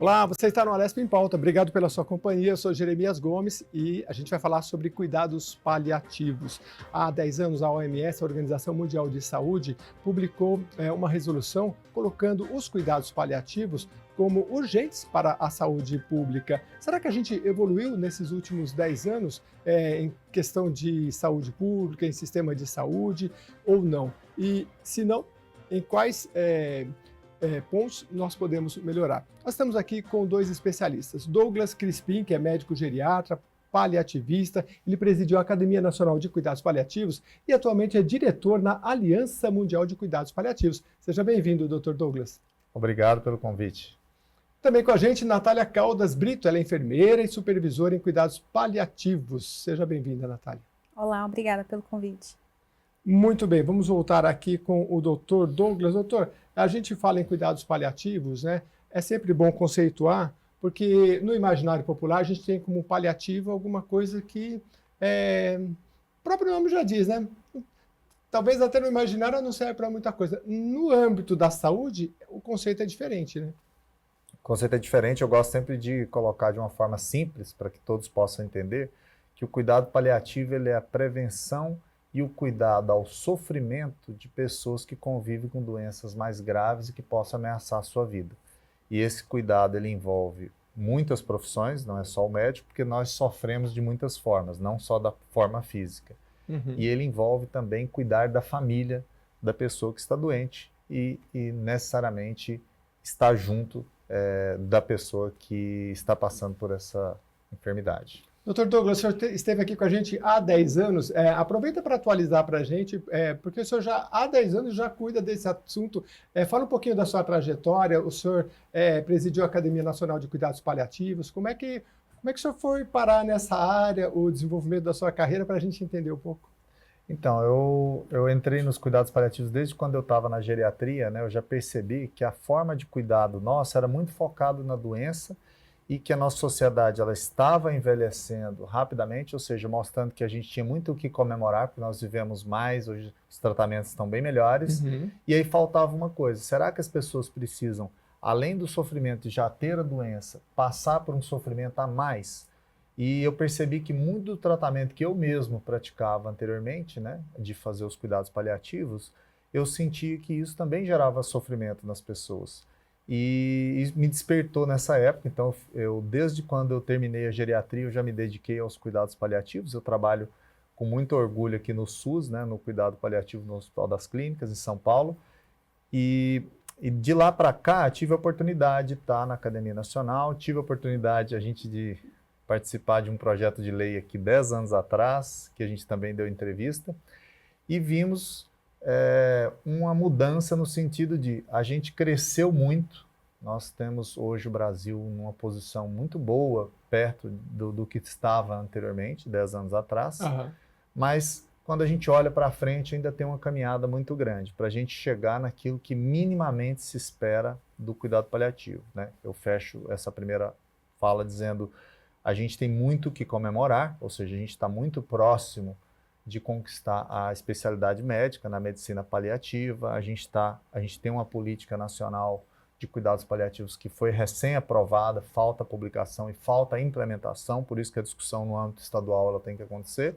Olá, você está no Alesp em Pauta. Obrigado pela sua companhia. Eu sou Jeremias Gomes e a gente vai falar sobre cuidados paliativos. Há 10 anos, a OMS, a Organização Mundial de Saúde, publicou uma resolução colocando os cuidados paliativos como urgentes para a saúde pública. Será que a gente evoluiu nesses últimos 10 anos em questão de saúde pública, em sistema de saúde ou não? E, se não, em quais pontos nós podemos melhorar? Nós estamos aqui com dois especialistas. Douglas Crispim, que é médico geriatra, paliativista, ele presidiu a Academia Nacional de Cuidados Paliativos e atualmente é diretor na Aliança Mundial de Cuidados Paliativos. Seja bem-vindo, Dr. Douglas. Obrigado pelo convite. Também com a gente, Natália Caldas Brito, ela é enfermeira e supervisora em cuidados paliativos. Seja bem-vinda, Natália. Olá, obrigada pelo convite. Muito bem, vamos voltar aqui com o Dr. Douglas. Doutor, a gente fala em cuidados paliativos, né? É sempre bom conceituar, porque no imaginário popular a gente tem como paliativo alguma coisa que o próprio nome já diz, né? Talvez até no imaginário não serve para muita coisa. No âmbito da saúde, o conceito é diferente, né? O conceito é diferente, eu gosto sempre de colocar de uma forma simples, para que todos possam entender, que o cuidado paliativo ele é a prevenção e o cuidado ao sofrimento de pessoas que convivem com doenças mais graves e que possam ameaçar a sua vida. E esse cuidado ele envolve muitas profissões, não é só o médico, porque nós sofremos de muitas formas, não só da forma física. E ele envolve também cuidar da família da pessoa que está doente e necessariamente estar junto da pessoa que está passando por essa enfermidade. Doutor Douglas, o senhor esteve aqui com a gente há 10 anos. Aproveita para atualizar para a gente, porque o senhor já há 10 anos já cuida desse assunto. Fala um pouquinho da sua trajetória. O senhor presidiu a Academia Nacional de Cuidados Paliativos. Como é que o senhor foi parar nessa área, o desenvolvimento da sua carreira, para a gente entender um pouco? Então, eu entrei nos cuidados paliativos desde quando eu estava na geriatria, né? Eu já percebi que a forma de cuidado nossa era muito focado na doença e que a nossa sociedade ela estava envelhecendo rapidamente, ou seja, mostrando que a gente tinha muito o que comemorar, porque nós vivemos mais, hoje os tratamentos estão bem melhores, e aí faltava uma coisa, será que as pessoas precisam, além do sofrimento de já ter a doença, passar por um sofrimento a mais? E eu percebi que muito do tratamento que eu mesmo praticava anteriormente, né, de fazer os cuidados paliativos, eu sentia que isso também gerava sofrimento nas pessoas. E me despertou nessa época, então desde quando eu terminei a geriatria, eu já me dediquei aos cuidados paliativos. Eu trabalho com muito orgulho aqui no SUS, né, no cuidado paliativo no Hospital das Clínicas, em São Paulo. E de lá para cá, tive a oportunidade de estar na Academia Nacional, tive a oportunidade de participar de um projeto de lei aqui 10 anos atrás, que a gente também deu entrevista, e vimos uma mudança no sentido de a gente cresceu muito, nós temos hoje o Brasil numa posição muito boa, perto do que estava anteriormente, 10 anos atrás, mas quando a gente olha para frente ainda tem uma caminhada muito grande, para a gente chegar naquilo que minimamente se espera do cuidado paliativo, né? Eu fecho essa primeira fala dizendo a gente tem muito o que comemorar, ou seja, a gente está muito próximo de conquistar a especialidade médica na medicina paliativa. A gente tem uma política nacional de cuidados paliativos que foi recém-aprovada, falta publicação e falta implementação, por isso que a discussão no âmbito estadual ela tem que acontecer.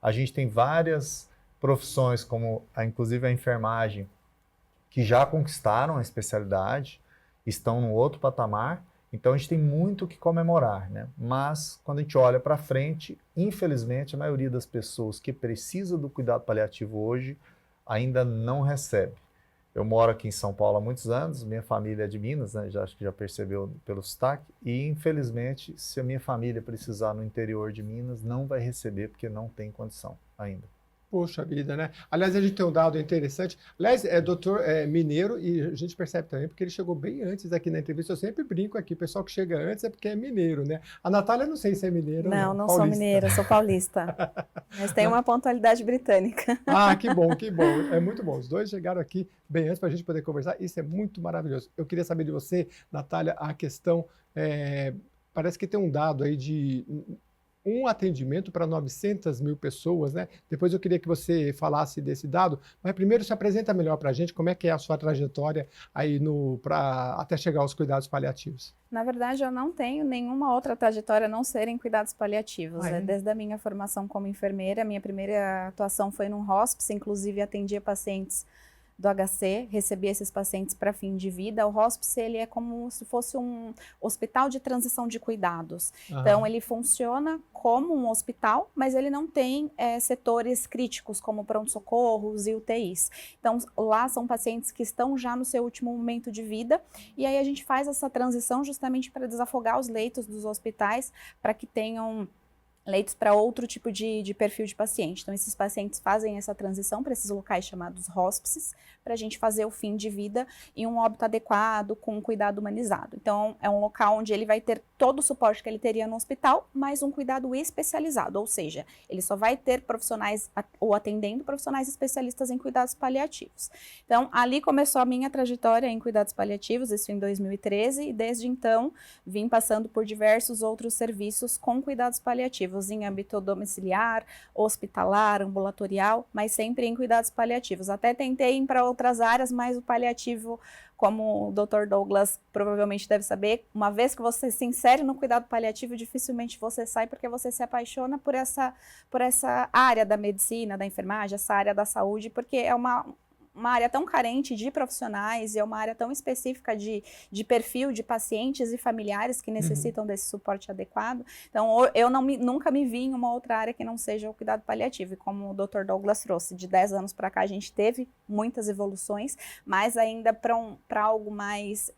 A gente tem várias profissões, como inclusive a enfermagem, que já conquistaram a especialidade, estão no outro patamar. Então a gente tem muito o que comemorar, né? Mas quando a gente olha para frente, infelizmente a maioria das pessoas que precisa do cuidado paliativo hoje ainda não recebe. Eu moro aqui em São Paulo há muitos anos, minha família é de Minas, né? Acho que já percebeu pelo sotaque, e infelizmente se a minha família precisar no interior de Minas, não vai receber porque não tem condição ainda. Poxa vida, né? Aliás, a gente tem um dado interessante. Aliás, doutor mineiro, e a gente percebe também porque ele chegou bem antes aqui na entrevista. Eu sempre brinco aqui, o pessoal que chega antes é porque é mineiro, né? A Natália, não sei se é mineira ou não. Não sou mineira, sou paulista. Mas tem uma pontualidade britânica. Ah, que bom, que bom. É muito bom. Os dois chegaram aqui bem antes para a gente poder conversar. Isso é muito maravilhoso. Eu queria saber de você, Natália, a questão... parece que tem um dado aí de um atendimento para 900 mil pessoas, né? Depois eu queria que você falasse desse dado, mas primeiro se apresenta melhor para a gente, como é que é a sua trajetória aí até chegar aos cuidados paliativos. Na verdade, eu não tenho nenhuma outra trajetória a não ser em cuidados paliativos. Ah, é? Desde a minha formação como enfermeira, minha primeira atuação foi num hospice, inclusive atendia pacientes do HC, recebia esses pacientes para fim de vida. O hospice, ele é como se fosse um hospital de transição de cuidados. Então, ele funciona como um hospital, mas ele não tem setores críticos, como pronto-socorros e UTIs. Então, lá são pacientes que estão já no seu último momento de vida, e aí a gente faz essa transição justamente para desafogar os leitos dos hospitais, para que tenham leitos para outro tipo de perfil de paciente. Então, esses pacientes fazem essa transição para esses locais chamados hospices, para a gente fazer o fim de vida em um óbito adequado, com um cuidado humanizado. Então, é um local onde ele vai ter todo o suporte que ele teria no hospital, mas um cuidado especializado, ou seja, ele só vai ter profissionais ou atendendo profissionais especialistas em cuidados paliativos. Então, ali começou a minha trajetória em cuidados paliativos, isso em 2013, e desde então vim passando por diversos outros serviços com cuidados paliativos, em âmbito domiciliar, hospitalar, ambulatorial, mas sempre em cuidados paliativos. Até tentei ir para outras áreas, mas o paliativo, como o Dr. Douglas provavelmente deve saber, uma vez que você se insere no cuidado paliativo, dificilmente você sai, porque você se apaixona por essa área da medicina, da enfermagem, essa área da saúde, porque é uma área tão carente de profissionais e é uma área tão específica de perfil de pacientes e familiares que necessitam desse suporte adequado. Então, eu nunca me vi em uma outra área que não seja o cuidado paliativo. E como o Dr. Douglas trouxe, de 10 anos para cá a gente teve muitas evoluções, mas ainda para algo mais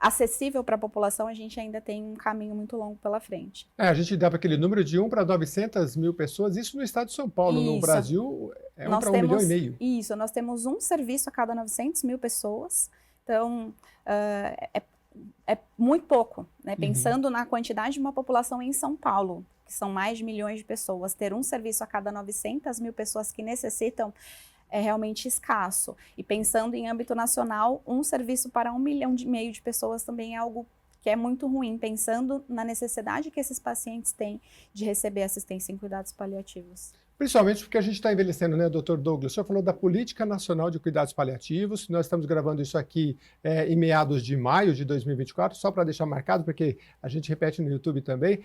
acessível para a população, a gente ainda tem um caminho muito longo pela frente. A gente dava aquele número de 1 para 900 mil pessoas, isso no estado de São Paulo. Isso. No Brasil é 1 para 1,5 milhão. Isso, nós temos um serviço a cada 900 mil pessoas, então é muito pouco, né? Pensando na quantidade de uma população em São Paulo, que são mais de milhões de pessoas, ter um serviço a cada 900 mil pessoas que necessitam é realmente escasso. E pensando em âmbito nacional, um serviço para 1,5 milhão de pessoas também é algo que é muito ruim, pensando na necessidade que esses pacientes têm de receber assistência em cuidados paliativos. Principalmente porque a gente está envelhecendo, né, doutor Douglas? O senhor falou da Política Nacional de Cuidados Paliativos. Nós estamos gravando isso aqui em meados de maio de 2024, só para deixar marcado, porque a gente repete no YouTube também.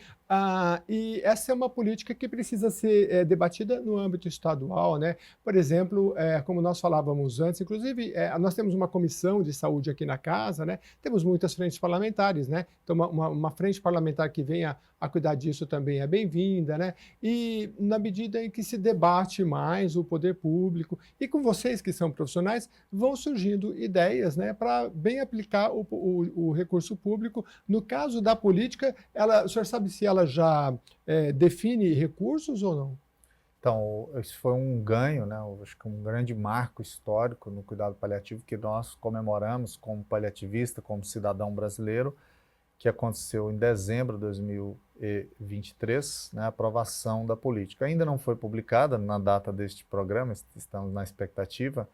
E essa é uma política que precisa ser debatida no âmbito estadual, né? Por exemplo, como nós falávamos antes, inclusive, nós temos uma comissão de saúde aqui na casa, né? Temos muitas frentes parlamentares, né? Então, uma frente parlamentar que venha a cuidar disso também é bem-vinda, né? E na medida em que se debate mais o poder público, e com vocês que são profissionais, vão surgindo ideias, né, para bem aplicar o recurso público. No caso da política, o senhor sabe se ela já define recursos ou não? Então, isso foi um ganho, né? Acho que um grande marco histórico no cuidado paliativo que nós comemoramos como paliativista, como cidadão brasileiro, que aconteceu em dezembro de 2023, né, a aprovação da política. Ainda não foi publicada na data deste programa, estamos na expectativa,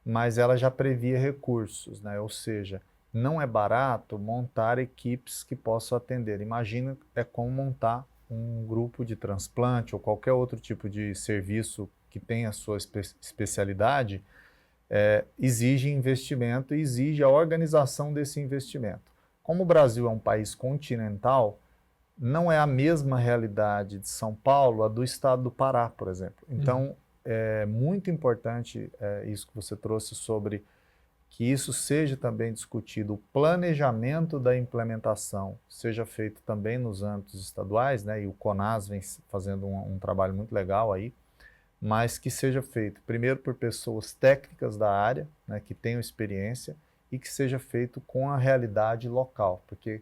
mas ela já previa recursos, né, ou seja, não é barato montar equipes que possam atender. Imagina, é como montar um grupo de transplante ou qualquer outro tipo de serviço que tenha a sua especialidade, exige investimento e exige a organização desse investimento. Como o Brasil é um país continental, não é a mesma realidade de São Paulo a do estado do Pará, por exemplo. Então, é muito importante isso que você trouxe sobre que isso seja também discutido, o planejamento da implementação seja feito também nos âmbitos estaduais, né? E o CONAS vem fazendo um trabalho muito legal aí, mas que seja feito primeiro por pessoas técnicas da área, né, que tenham experiência, e que seja feito com a realidade local, porque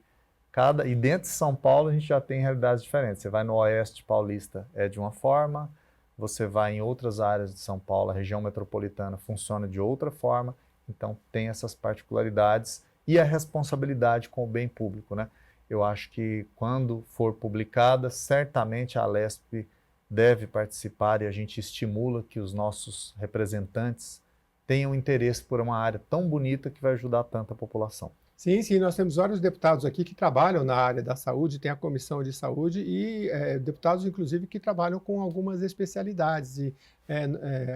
e dentro de São Paulo a gente já tem realidades diferentes. Você vai no Oeste Paulista, é de uma forma, você vai em outras áreas de São Paulo, a região metropolitana funciona de outra forma, então tem essas particularidades e a responsabilidade com o bem público, né? Eu acho que quando for publicada, certamente a Alesp deve participar e a gente estimula que os nossos representantes tenham interesse por uma área tão bonita que vai ajudar tanta população. Sim, sim, nós temos vários deputados aqui que trabalham na área da saúde, tem a comissão de saúde e deputados, inclusive, que trabalham com algumas especialidades. E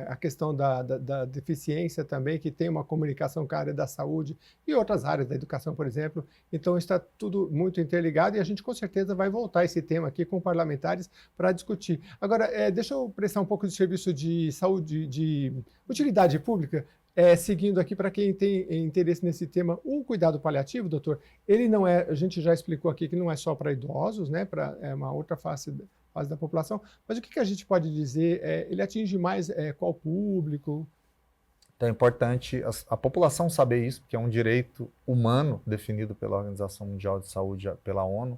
a questão da deficiência também, que tem uma comunicação com a área da saúde e outras áreas da educação, por exemplo. Então, está tudo muito interligado e a gente, com certeza, vai voltar esse tema aqui com parlamentares para discutir. Agora, deixa eu prestar um pouco de serviço de saúde, de utilidade pública. Seguindo aqui, para quem tem interesse nesse tema, o cuidado paliativo, doutor, ele não é, a gente já explicou aqui que não é só para idosos, né, é uma outra fase da população, mas o que a gente pode dizer? Ele atinge mais qual público? Então é importante a população saber isso, porque é um direito humano definido pela Organização Mundial de Saúde, pela ONU.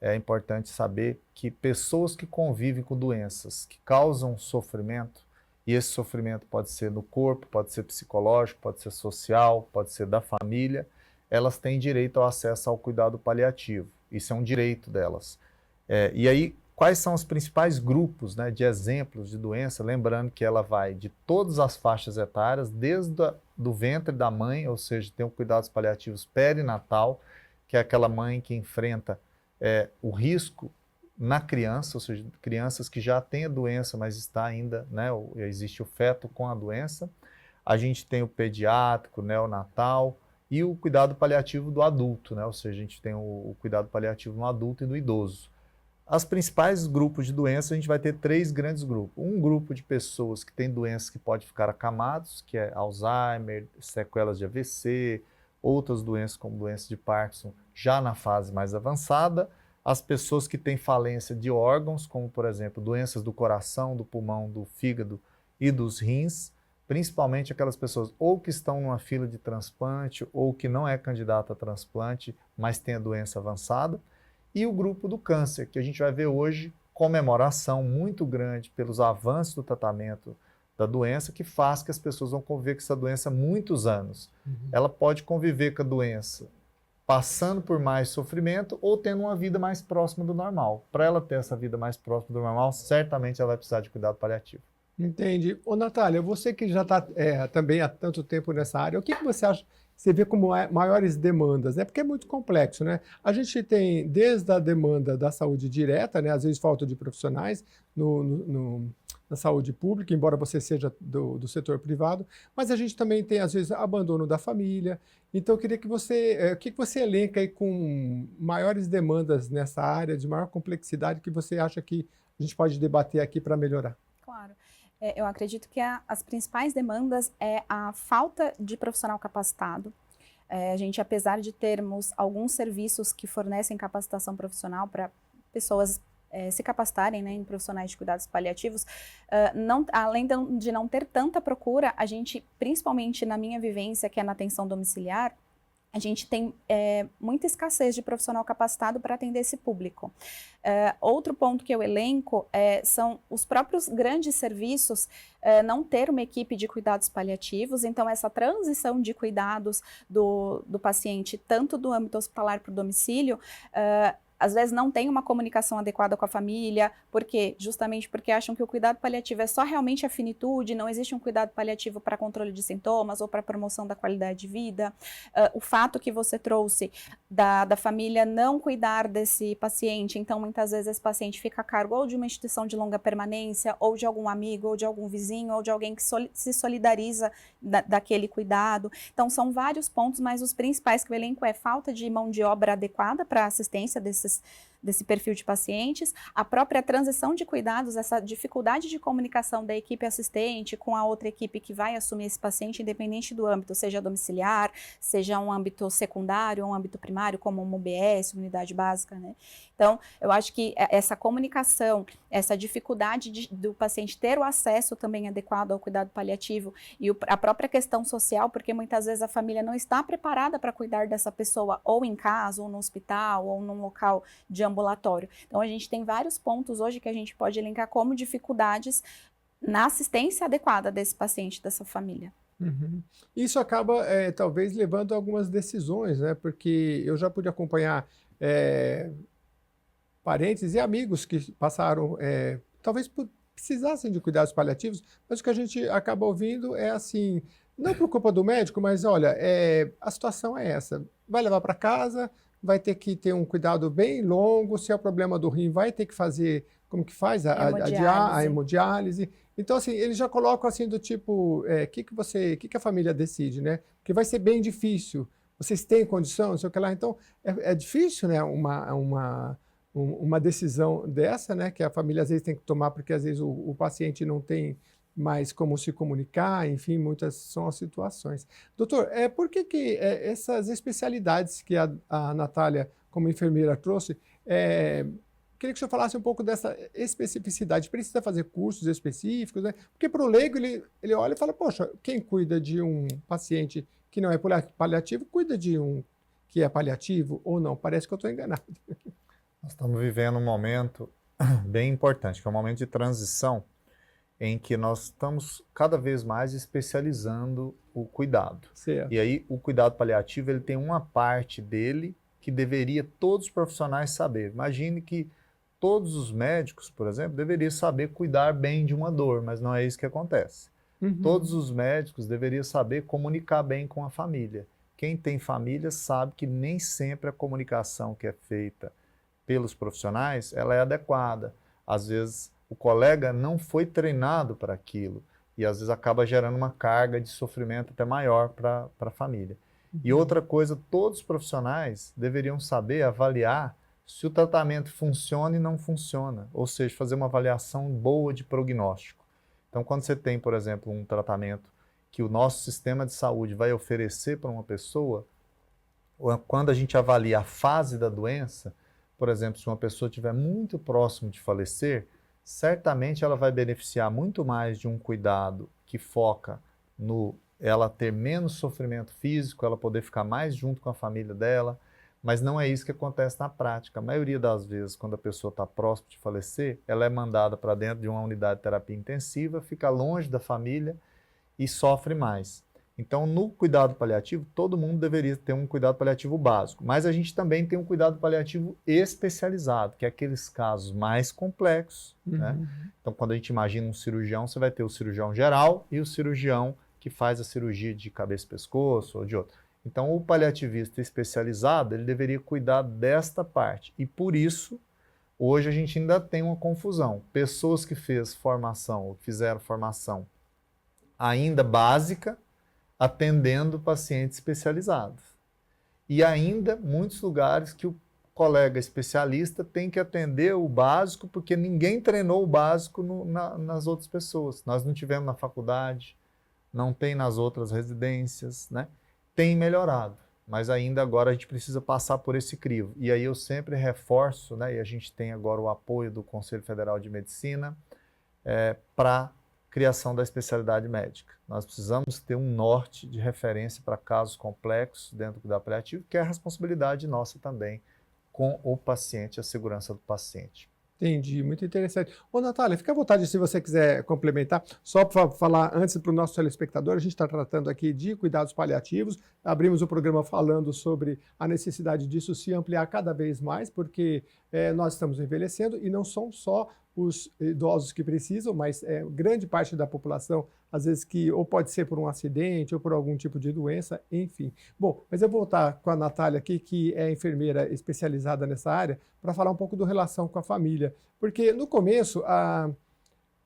É importante saber que pessoas que convivem com doenças que causam sofrimento, e esse sofrimento pode ser no corpo, pode ser psicológico, pode ser social, pode ser da família, elas têm direito ao acesso ao cuidado paliativo. Isso é um direito delas. E aí, quais são os principais grupos, né, de exemplos de doença? Lembrando que ela vai de todas as faixas etárias, desde do ventre da mãe, ou seja, tem os cuidados paliativos perinatal, que é aquela mãe que enfrenta o risco na criança, ou seja, crianças que já têm a doença, mas está ainda, né, existe o feto com a doença. A gente tem o pediátrico, neonatal e o cuidado paliativo do adulto, né, ou seja, a gente tem o cuidado paliativo no adulto e no idoso. As principais grupos de doenças, a gente vai ter 3 grandes grupos. Um grupo de pessoas que têm doenças que podem ficar acamados, que é Alzheimer, sequelas de AVC, outras doenças como doença de Parkinson, já na fase mais avançada. As pessoas que têm falência de órgãos, como, por exemplo, doenças do coração, do pulmão, do fígado e dos rins, principalmente aquelas pessoas ou que estão numa fila de transplante ou que não é candidata a transplante, mas tem a doença avançada. E o grupo do câncer, que a gente vai ver hoje comemoração muito grande pelos avanços do tratamento da doença, que faz que as pessoas vão conviver com essa doença há muitos anos. Ela pode conviver com a doença passando por mais sofrimento ou tendo uma vida mais próxima do normal. Para ela ter essa vida mais próxima do normal, certamente ela vai precisar de cuidado paliativo. Entendi. Ô, Natália, você que já está também há tanto tempo nessa área, o que você acha, você vê como maiores demandas, né? Porque é muito complexo, né? A gente tem desde a demanda da saúde direta, né? Às vezes falta de profissionais na saúde pública, embora você seja do setor privado, mas a gente também tem, às vezes, abandono da família. Então, eu queria que o que você elenca aí com maiores demandas nessa área, de maior complexidade, que você acha que a gente pode debater aqui para melhorar? Claro. Eu acredito que as principais demandas é a falta de profissional capacitado. A gente, apesar de termos alguns serviços que fornecem capacitação profissional para pessoas se capacitarem, né, em profissionais de cuidados paliativos, além de não ter tanta procura, a gente, principalmente na minha vivência, que é na atenção domiciliar, a gente tem muita escassez de profissional capacitado para atender esse público. Outro ponto que eu elenco são os próprios grandes serviços não ter uma equipe de cuidados paliativos, então essa transição de cuidados do paciente, tanto do âmbito hospitalar para o domicílio, às vezes não tem uma comunicação adequada com a família, justamente porque acham que o cuidado paliativo é só realmente a finitude, não existe um cuidado paliativo para controle de sintomas ou para promoção da qualidade de vida. O fato que você trouxe da família não cuidar desse paciente, então muitas vezes esse paciente fica a cargo ou de uma instituição de longa permanência, ou de algum amigo, ou de algum vizinho, ou de alguém que se solidariza daquele cuidado. Então são vários pontos, mas os principais que eu elenco é falta de mão de obra adequada para assistência desse perfil de pacientes, a própria transição de cuidados, essa dificuldade de comunicação da equipe assistente com a outra equipe que vai assumir esse paciente, independente do âmbito, seja domiciliar, seja um âmbito secundário, um âmbito primário, como uma UBS, unidade básica, né? Então, eu acho que essa comunicação, essa dificuldade do paciente ter o acesso também adequado ao cuidado paliativo e a própria questão social, porque muitas vezes a família não está preparada para cuidar dessa pessoa ou em casa, ou no hospital, ou num local de ambulatório. Então, a gente tem vários pontos hoje que a gente pode elencar como dificuldades na assistência adequada desse paciente, dessa família. Uhum. Isso acaba, talvez, levando a algumas decisões, né? Porque eu já pude acompanhar parentes e amigos que passaram, talvez precisassem de cuidados paliativos, mas o que a gente acaba ouvindo é assim, não por culpa do médico, mas olha, a situação é essa. Vai levar para casa, vai ter que ter um cuidado bem longo. Se é o problema do rim, vai ter que fazer, como que faz? A hemodiálise. Então, assim, eles já colocam assim do tipo, que a família decide, né? Porque vai ser bem difícil. Vocês têm condição, não sei o que lá. Então, é difícil, né? Uma decisão dessa, né? Que a família às vezes tem que tomar, porque às vezes o paciente não tem mais como se comunicar, enfim, muitas são as situações. Doutor, por que essas especialidades que a Natália, como enfermeira, trouxe, queria que o senhor falasse um pouco dessa especificidade. Precisa fazer cursos específicos, né? Porque para o leigo, ele olha e fala, poxa, quem cuida de um paciente que não é paliativo, cuida de um que é paliativo ou não? Parece que eu estou enganado. Nós estamos vivendo um momento bem importante, que é um momento de transição, em que nós estamos cada vez mais especializando o cuidado. Certo. E aí o cuidado paliativo ele tem uma parte dele que deveria todos os profissionais saber. Imagine que todos os médicos, por exemplo, deveriam saber cuidar bem de uma dor, mas não é isso que acontece. Uhum. Todos os médicos deveriam saber comunicar bem com a família. Quem tem família sabe que nem sempre a comunicação que é feita pelos profissionais ela é adequada. Às vezes o colega não foi treinado para aquilo e às vezes acaba gerando uma carga de sofrimento até maior para a família. E outra coisa, todos os profissionais deveriam saber avaliar se o tratamento funciona e não funciona, ou seja, fazer uma avaliação boa de prognóstico. Então, quando você tem, por exemplo, um tratamento que o nosso sistema de saúde vai oferecer para uma pessoa, quando a gente avalia a fase da doença, por exemplo, se uma pessoa estiver muito próximo de falecer, certamente ela vai beneficiar muito mais de um cuidado que foca no ela ter menos sofrimento físico, ela poder ficar mais junto com a família dela, mas não é isso que acontece na prática. A maioria das vezes, quando a pessoa está próxima de falecer, ela é mandada para dentro de uma unidade de terapia intensiva, fica longe da família e sofre mais. Então, no cuidado paliativo, todo mundo deveria ter um cuidado paliativo básico, mas a gente também tem um cuidado paliativo especializado, que é aqueles casos mais complexos, né? Então, quando a gente imagina um cirurgião, você vai ter o cirurgião geral e o cirurgião que faz a cirurgia de cabeça e pescoço ou de outro. Então, o paliativista especializado, ele deveria cuidar desta parte. E por isso, hoje a gente ainda tem uma confusão. Pessoas que fizeram formação ainda básica, atendendo pacientes especializados. E ainda muitos lugares que o colega especialista tem que atender o básico, porque ninguém treinou o básico nas outras pessoas. Nós não tivemos na faculdade, não tem nas outras residências, né? Tem melhorado, mas ainda agora a gente precisa passar por esse crivo. E aí eu sempre reforço, né? E a gente tem agora o apoio do Conselho Federal de Medicina para criação da especialidade médica. Nós precisamos ter um norte de referência para casos complexos dentro do cuidado paliativo, que é a responsabilidade nossa também com o paciente, a segurança do paciente. Entendi, muito interessante. Ô, Natália, fica à vontade se você quiser complementar. Só para falar antes para o nosso telespectador, a gente está tratando aqui de cuidados paliativos. Abrimos o programa falando sobre a necessidade disso se ampliar cada vez mais, porque nós estamos envelhecendo e não são só os idosos que precisam, mas grande parte da população, às vezes que ou pode ser por um acidente ou por algum tipo de doença, enfim. Bom, mas eu vou voltar com a Natália aqui, que é enfermeira especializada nessa área, para falar um pouco da relação com a família. Porque no começo,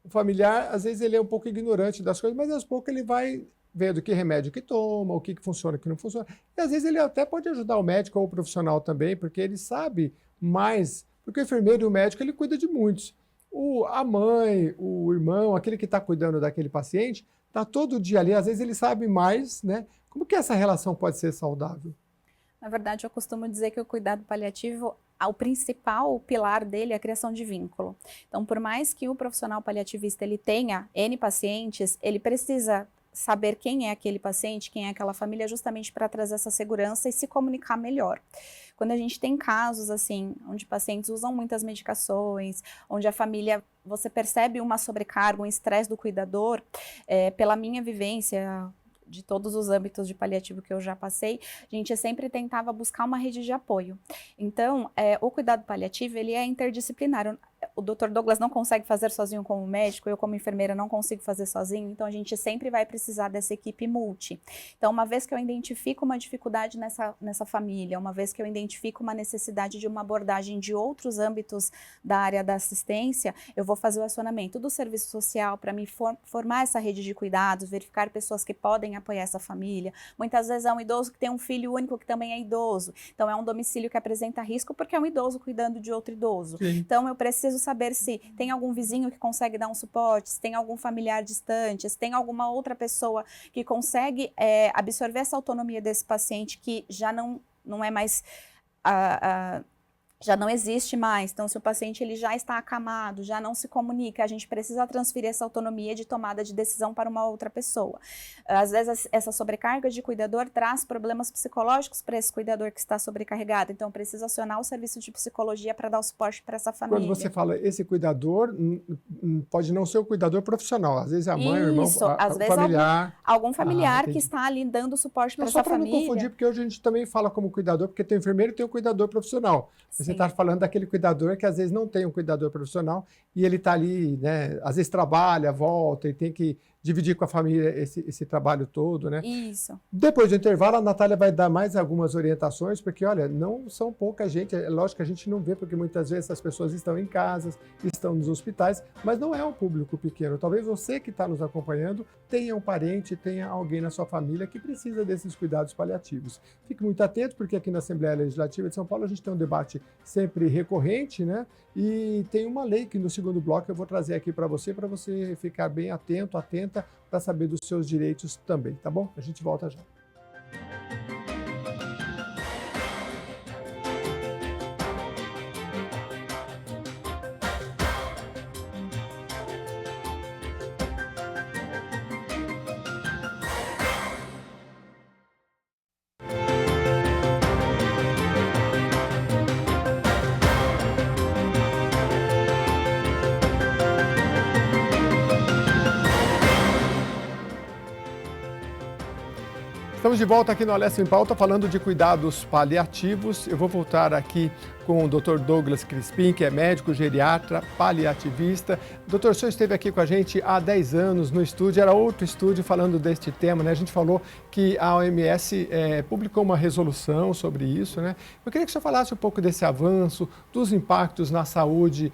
o familiar, às vezes ele é um pouco ignorante das coisas, mas aos poucos ele vai vendo que remédio que toma, o que funciona, o que não funciona. E às vezes ele até pode ajudar o médico ou o profissional também, porque ele sabe mais, porque o enfermeiro e o médico, ele cuida de muitos. A mãe, o irmão, aquele que está cuidando daquele paciente, está todo dia ali, às vezes ele sabe mais, né? Como que essa relação pode ser saudável? Na verdade, eu costumo dizer que o cuidado paliativo, o principal pilar dele é a criação de vínculo. Então, por mais que o profissional paliativista ele tenha N pacientes, ele precisa saber quem é aquele paciente, quem é aquela família, justamente para trazer essa segurança e se comunicar melhor. Quando a gente tem casos assim, onde pacientes usam muitas medicações, onde a família, você percebe uma sobrecarga, um estresse do cuidador, pela minha vivência, de todos os âmbitos de paliativo que eu já passei, a gente sempre tentava buscar uma rede de apoio. Então, o cuidado paliativo, ele é interdisciplinar. o Dr. Douglas não consegue fazer sozinho como médico, eu como enfermeira não consigo fazer sozinho, então a gente sempre vai precisar dessa equipe multi. Então, uma vez que eu identifico uma dificuldade nessa família, uma vez que eu identifico uma necessidade de uma abordagem de outros âmbitos da área da assistência, eu vou fazer o acionamento do serviço social para me formar essa rede de cuidados, verificar pessoas que podem apoiar essa família. Muitas vezes é um idoso que tem um filho único que também é idoso, então é um domicílio que apresenta risco porque é um idoso cuidando de outro idoso. Sim. Então eu preciso saber se tem algum vizinho que consegue dar um suporte, se tem algum familiar distante, se tem alguma outra pessoa que consegue absorver essa autonomia desse paciente que já não é mais... já não existe mais, então se o paciente ele já está acamado, já não se comunica, a gente precisa transferir essa autonomia de tomada de decisão para uma outra pessoa. Às vezes essa sobrecarga de cuidador traz problemas psicológicos para esse cuidador que está sobrecarregado, então precisa acionar o serviço de psicologia para dar o suporte para essa família. Quando você fala esse cuidador, pode não ser o cuidador profissional, às vezes é a mãe, o irmão, às vezes familiar. Algum familiar que está ali dando suporte para essa família. Só para não confundir, porque hoje a gente também fala como cuidador, porque tem o enfermeiro e tem o cuidador profissional. Você está falando daquele cuidador que às vezes não tem um cuidador profissional e ele está ali, né? Às vezes trabalha, volta e tem que dividir com a família esse trabalho todo, né? Isso. Depois do intervalo, a Natália vai dar mais algumas orientações, porque, olha, não são pouca gente, é lógico que a gente não vê, porque muitas vezes essas pessoas estão em casas, estão nos hospitais, mas não é um público pequeno. Talvez você que está nos acompanhando tenha um parente, tenha alguém na sua família que precisa desses cuidados paliativos. Fique muito atento, porque aqui na Assembleia Legislativa de São Paulo a gente tem um debate sempre recorrente, né? E tem uma lei que no segundo bloco eu vou trazer aqui para você ficar bem atento, atenta, para saber dos seus direitos também, tá bom? A gente volta já. Estamos de volta aqui no Alessio em Pauta, falando de cuidados paliativos. Eu vou voltar aqui com o Dr. Douglas Crispim, que é médico geriatra, paliativista. Doutor, o senhor esteve aqui com a gente há 10 anos no estúdio, era outro estúdio falando deste tema, né? A gente falou que a OMS publicou uma resolução sobre isso, né? Eu queria que o senhor falasse um pouco desse avanço, dos impactos na saúde,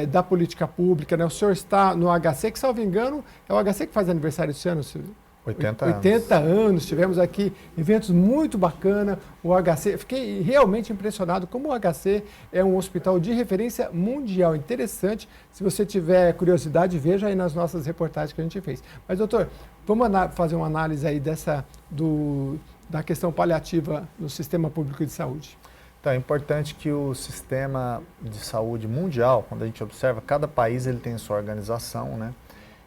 da política pública, né? O senhor está no HC, que, salvo engano, é o HC que faz aniversário esse ano, senhor? 80 anos, tivemos aqui eventos muito bacanas, o HC, fiquei realmente impressionado como o HC é um hospital de referência mundial, interessante, se você tiver curiosidade, veja aí nas nossas reportagens que a gente fez. Mas doutor, vamos fazer uma análise aí da questão paliativa no sistema público de saúde. Então, é importante que o sistema de saúde mundial, quando a gente observa, cada país ele tem a sua organização, né?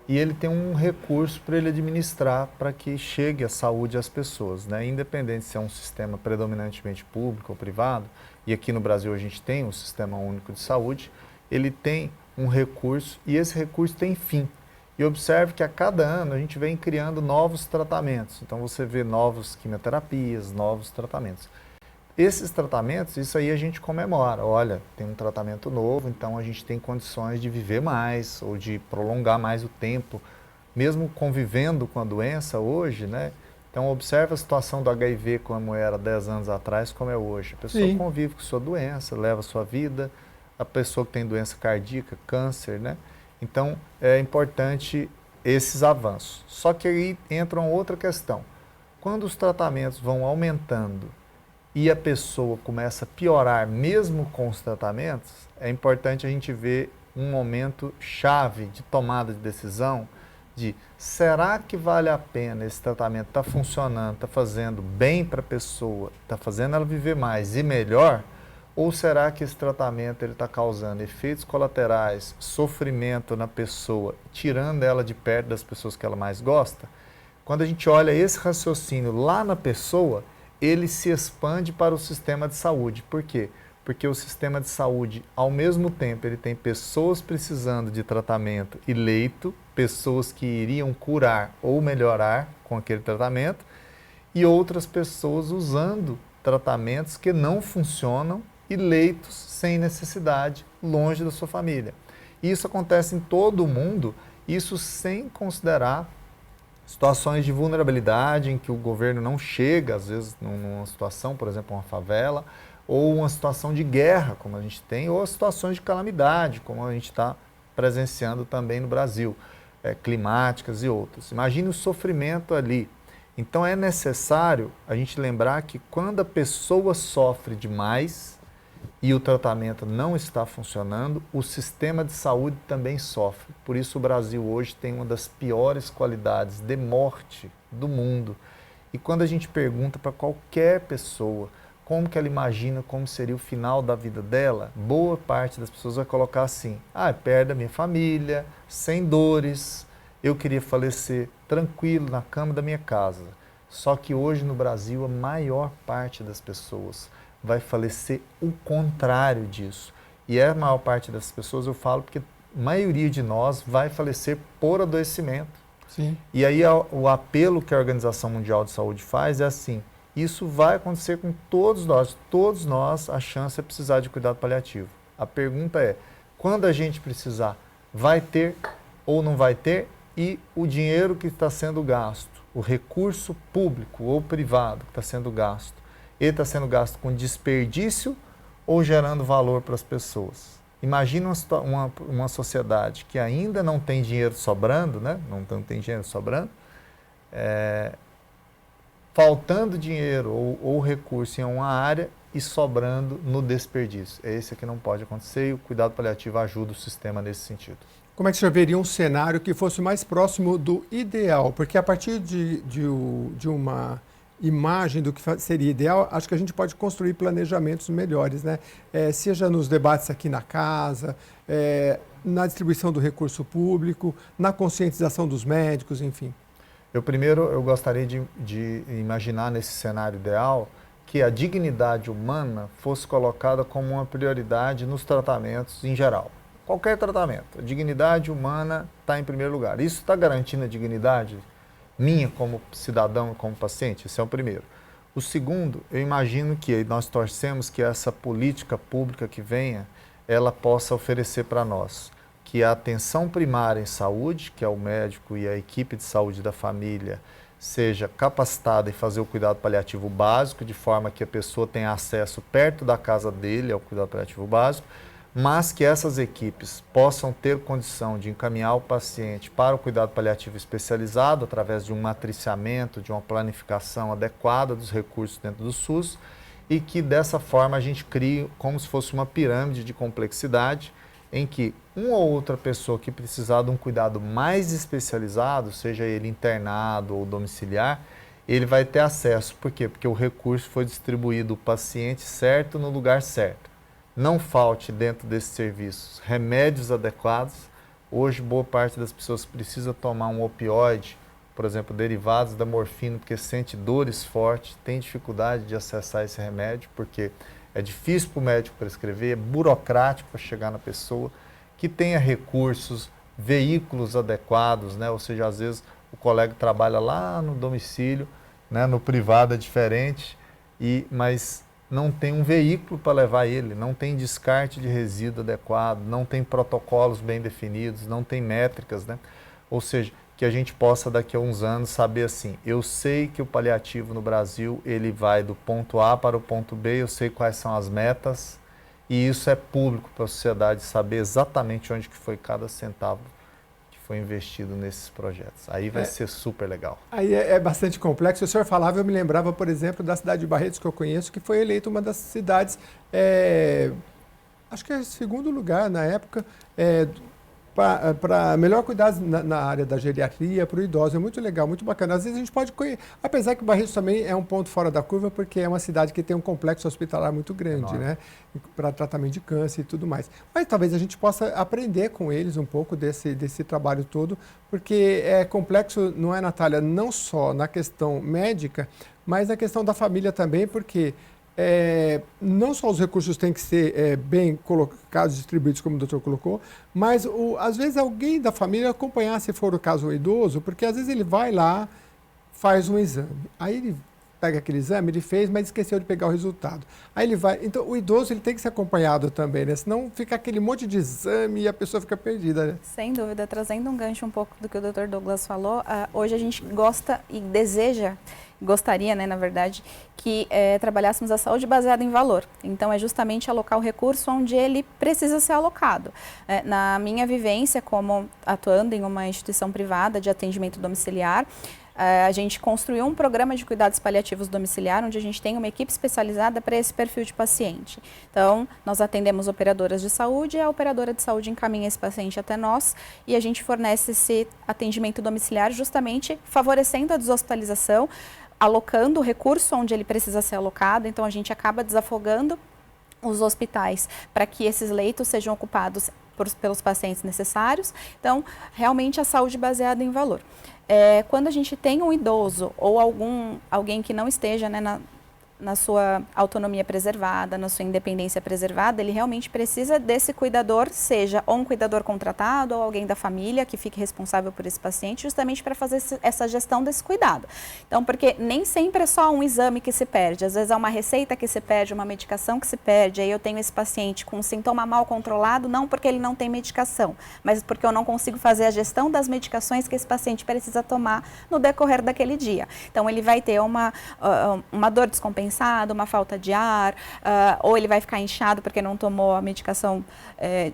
E ele tem um recurso para ele administrar para que chegue a saúde às pessoas, né? Independente se é um sistema predominantemente público ou privado, e aqui no Brasil a gente tem o Sistema Único de Saúde, ele tem um recurso e esse recurso tem fim. E observe que a cada ano a gente vem criando novos tratamentos. Então você vê novas quimioterapias, novos tratamentos. Esses tratamentos, isso aí a gente comemora. Olha, tem um tratamento novo, então a gente tem condições de viver mais ou de prolongar mais o tempo, mesmo convivendo com a doença hoje, né? Então observe a situação do HIV como era 10 anos atrás, como é hoje. A pessoa convive com sua doença, leva a sua vida, a pessoa que tem doença cardíaca, câncer, né? Então é importante esses avanços. Só que aí entra uma outra questão. Quando os tratamentos vão aumentando e a pessoa começa a piorar mesmo com os tratamentos, é importante a gente ver um momento chave de tomada de decisão de será que vale a pena esse tratamento, está funcionando, está fazendo bem para a pessoa, está fazendo ela viver mais e melhor, ou será que esse tratamento está causando efeitos colaterais, sofrimento na pessoa, tirando ela de perto das pessoas que ela mais gosta? Quando a gente olha esse raciocínio lá na pessoa, ele se expande para o sistema de saúde. Por quê? Porque o sistema de saúde, ao mesmo tempo, ele tem pessoas precisando de tratamento e leito, pessoas que iriam curar ou melhorar com aquele tratamento, e outras pessoas usando tratamentos que não funcionam e leitos sem necessidade, longe da sua família. E isso acontece em todo o mundo, isso sem considerar situações de vulnerabilidade em que o governo não chega, às vezes, numa situação, por exemplo, uma favela, ou uma situação de guerra, como a gente tem, ou situações de calamidade, como a gente está presenciando também no Brasil, climáticas e outras. Imagine o sofrimento ali. Então é necessário a gente lembrar que quando a pessoa sofre demais e o tratamento não está funcionando, o sistema de saúde também sofre. Por isso o Brasil hoje tem uma das piores qualidades de morte do mundo. E quando a gente pergunta para qualquer pessoa como que ela imagina como seria o final da vida dela, boa parte das pessoas vai colocar assim: perto da minha família, sem dores, eu queria falecer tranquilo na cama da minha casa. Só que hoje no Brasil a maior parte das pessoas vai falecer o contrário disso. E a maior parte das pessoas, eu falo porque a maioria de nós vai falecer por adoecimento. Sim. E aí o apelo que a Organização Mundial de Saúde faz é assim: isso vai acontecer com todos nós a chance é precisar de cuidado paliativo. A pergunta é, quando a gente precisar, vai ter ou não vai ter? E o dinheiro que está sendo gasto, o recurso público ou privado que está sendo gasto, ele está sendo gasto com desperdício ou gerando valor para as pessoas? Imagina uma sociedade que ainda não tem dinheiro sobrando, né? Não tem dinheiro sobrando, faltando dinheiro ou recurso em uma área e sobrando no desperdício. É esse que não pode acontecer e o cuidado paliativo ajuda o sistema nesse sentido. Como é que o senhor veria um cenário que fosse mais próximo do ideal? Porque a partir de uma imagem do que seria ideal, acho que a gente pode construir planejamentos melhores, né? Seja nos debates aqui na casa, na distribuição do recurso público, na conscientização dos médicos, enfim. Eu gostaria de imaginar nesse cenário ideal que a dignidade humana fosse colocada como uma prioridade nos tratamentos em geral. Qualquer tratamento, a dignidade humana está em primeiro lugar. Isso está garantindo a dignidade minha como cidadão e como paciente? Esse é o primeiro. O segundo, eu imagino que nós torcemos que essa política pública que venha, ela possa oferecer para nós que a atenção primária em saúde, que é o médico e a equipe de saúde da família, seja capacitada em fazer o cuidado paliativo básico, de forma que a pessoa tenha acesso perto da casa dele ao cuidado paliativo básico, mas que essas equipes possam ter condição de encaminhar o paciente para o cuidado paliativo especializado através de um matriciamento, de uma planificação adequada dos recursos dentro do SUS e que dessa forma a gente crie como se fosse uma pirâmide de complexidade em que uma ou outra pessoa que precisar de um cuidado mais especializado, seja ele internado ou domiciliar, ele vai ter acesso. Por quê? Porque o recurso foi distribuído o paciente certo no lugar certo. Não falte dentro desses serviços remédios adequados. Hoje, boa parte das pessoas precisa tomar um opioide, por exemplo, derivados da morfina, porque sente dores fortes, tem dificuldade de acessar esse remédio, porque é difícil para o médico prescrever, é burocrático para chegar na pessoa, que tenha recursos, veículos adequados, né? Ou seja, às vezes o colega trabalha lá no domicílio, né? No privado é diferente, mas não tem um veículo para levar ele, não tem descarte de resíduo adequado, não tem protocolos bem definidos, não tem métricas, né? Ou seja, que a gente possa daqui a uns anos saber assim, eu sei que o paliativo no Brasil, ele vai do ponto A para o ponto B, eu sei quais são as metas, e isso é público para a sociedade saber exatamente onde que foi cada centavo que foi investido nesses projetos. Aí vai ser super legal. Aí é bastante complexo. O senhor falava, eu me lembrava, por exemplo, da cidade de Barretos, que eu conheço, que foi eleita uma das cidades, acho que é segundo lugar na época, para melhor cuidar na área da geriatria para o idoso. É muito legal, muito bacana. Às vezes a gente pode conhecer, apesar que Barretos também é um ponto fora da curva, porque é uma cidade que tem um complexo hospitalar muito grande, né? Para tratamento de câncer e tudo mais. Mas talvez a gente possa aprender com eles um pouco desse trabalho todo, porque é complexo, não é, Natália, não só na questão médica, mas na questão da família também, porque não só os recursos têm que ser bem colocados, distribuídos, como o doutor colocou, mas às vezes alguém da família acompanhar, se for o caso, o idoso, porque às vezes ele vai lá, faz um exame, aí ele pega aquele exame, ele fez, mas esqueceu de pegar o resultado. Aí ele vai... Então, o idoso ele tem que ser acompanhado também, né? Senão fica aquele monte de exame e a pessoa fica perdida, né? Sem dúvida, trazendo um gancho um pouco do que o Dr. Douglas falou, hoje a gente gosta e gostaria, né, na verdade, que trabalhássemos a saúde baseada em valor. Então, é justamente alocar o recurso onde ele precisa ser alocado. Na minha vivência, como atuando em uma instituição privada de atendimento domiciliar, a gente construiu um programa de cuidados paliativos domiciliar, onde a gente tem uma equipe especializada para esse perfil de paciente. Então, nós atendemos operadoras de saúde e a operadora de saúde encaminha esse paciente até nós e a gente fornece esse atendimento domiciliar justamente favorecendo a deshospitalização, alocando o recurso onde ele precisa ser alocado. Então, a gente acaba desafogando os hospitais para que esses leitos sejam ocupados pelos pacientes necessários. Então, realmente a saúde baseada em valor. Quando a gente tem um idoso ou alguém que não esteja, né, na sua autonomia preservada, na sua independência preservada, ele realmente precisa desse cuidador, seja ou um cuidador contratado ou alguém da família que fique responsável por esse paciente, justamente para fazer essa gestão desse cuidado. Então, porque nem sempre é só um exame que se perde, às vezes é uma receita que se perde, uma medicação que se perde, aí eu tenho esse paciente com um sintoma mal controlado, não porque ele não tem medicação, mas porque eu não consigo fazer a gestão das medicações que esse paciente precisa tomar no decorrer daquele dia. Então, ele vai ter uma dor descompensada, uma falta de ar, ou ele vai ficar inchado porque não tomou a medicação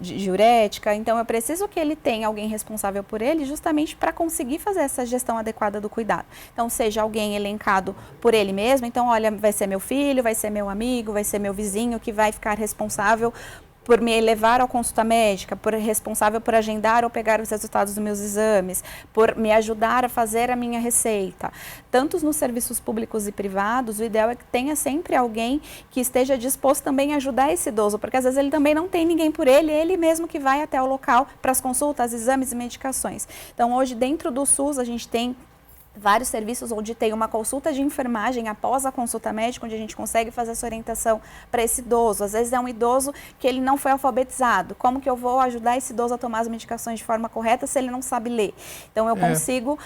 diurética. Então, eu preciso que ele tenha alguém responsável por ele justamente para conseguir fazer essa gestão adequada do cuidado. Então, seja alguém elencado por ele mesmo, então, olha, vai ser meu filho, vai ser meu amigo, vai ser meu vizinho que vai ficar responsável por me levar à consulta médica, responsável por agendar ou pegar os resultados dos meus exames, por me ajudar a fazer a minha receita. Tanto nos serviços públicos e privados, o ideal é que tenha sempre alguém que esteja disposto também a ajudar esse idoso, porque às vezes ele também não tem ninguém por ele, ele mesmo que vai até o local para as consultas, exames e medicações. Então, hoje, dentro do SUS, a gente tem vários serviços onde tem uma consulta de enfermagem após a consulta médica, onde a gente consegue fazer essa orientação para esse idoso. Às vezes é um idoso que ele não foi alfabetizado. Como que eu vou ajudar esse idoso a tomar as medicações de forma correta se ele não sabe ler? Então, eu consigo,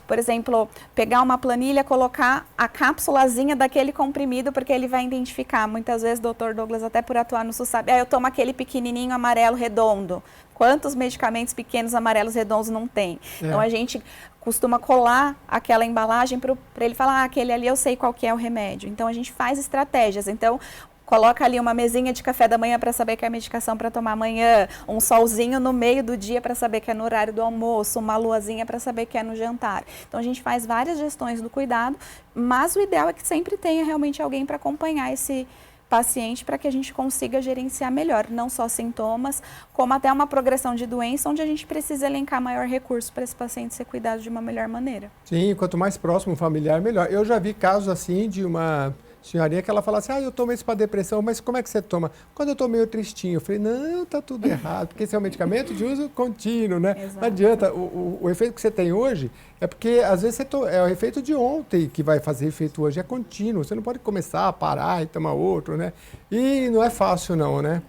por exemplo, pegar uma planilha, colocar a cápsulazinha daquele comprimido, porque ele vai identificar. Muitas vezes, doutor Douglas, até por atuar no SUS, sabe, eu tomo aquele pequenininho amarelo redondo. Quantos medicamentos pequenos amarelos redondos não tem? Então, a gente costuma colar aquela embalagem para ele falar, aquele ali eu sei qual que é o remédio. Então, a gente faz estratégias. Então, coloca ali uma mesinha de café da manhã para saber que é a medicação para tomar amanhã, um solzinho no meio do dia para saber que é no horário do almoço, uma luazinha para saber que é no jantar. Então, a gente faz várias gestões do cuidado, mas o ideal é que sempre tenha realmente alguém para acompanhar esse paciente para que a gente consiga gerenciar melhor, não só sintomas, como até uma progressão de doença, onde a gente precisa elencar maior recurso para esse paciente ser cuidado de uma melhor maneira. Sim, quanto mais próximo o familiar, melhor. Eu já vi casos assim de uma senhorinha que ela fala assim, eu tomo isso para depressão, mas como é que você toma? Quando eu tô meio tristinho, eu falei, não, tá tudo errado, porque esse é um medicamento de uso contínuo, né? Exato. Não adianta, o efeito que você tem hoje é porque, às vezes, é o efeito de ontem que vai fazer efeito hoje, é contínuo, você não pode começar a parar e tomar outro, né? E não é fácil não, né?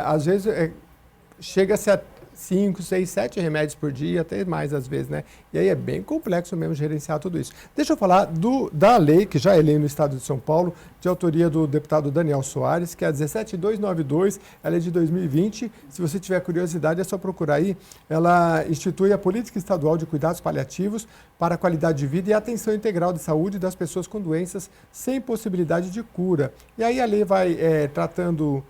Às vezes, chega-se a 5, 6, 7 remédios por dia, até mais às vezes, né? E aí é bem complexo mesmo gerenciar tudo isso. Deixa eu falar da lei, que já é lei no estado de São Paulo, de autoria do deputado Daniel Soares, que é a 17292, ela é de 2020. Se você tiver curiosidade, é só procurar aí. Ela institui a Política Estadual de Cuidados Paliativos para a qualidade de vida e a atenção integral de saúde das pessoas com doenças sem possibilidade de cura. E aí a lei vai tratando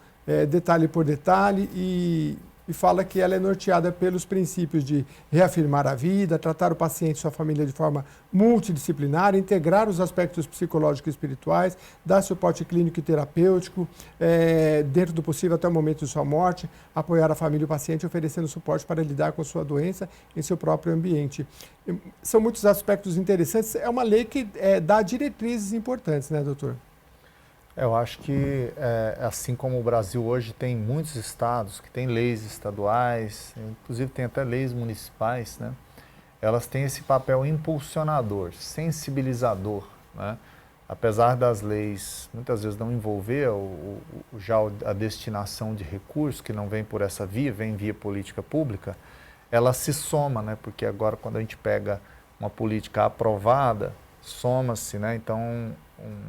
detalhe por detalhe e fala que ela é norteada pelos princípios de reafirmar a vida, tratar o paciente e sua família de forma multidisciplinar, integrar os aspectos psicológicos e espirituais, dar suporte clínico e terapêutico, dentro do possível até o momento de sua morte, apoiar a família e o paciente, oferecendo suporte para lidar com sua doença em seu próprio ambiente. São muitos aspectos interessantes. É uma lei que dá diretrizes importantes, né, doutor? Eu acho que, assim como o Brasil hoje tem muitos estados que têm leis estaduais, inclusive tem até leis municipais, né? Elas têm esse papel impulsionador, sensibilizador, né? Apesar das leis muitas vezes não envolver já a destinação de recursos, que não vem por essa via, vem via política pública, ela se soma, né? Porque agora quando a gente pega uma política aprovada, soma-se, né, então,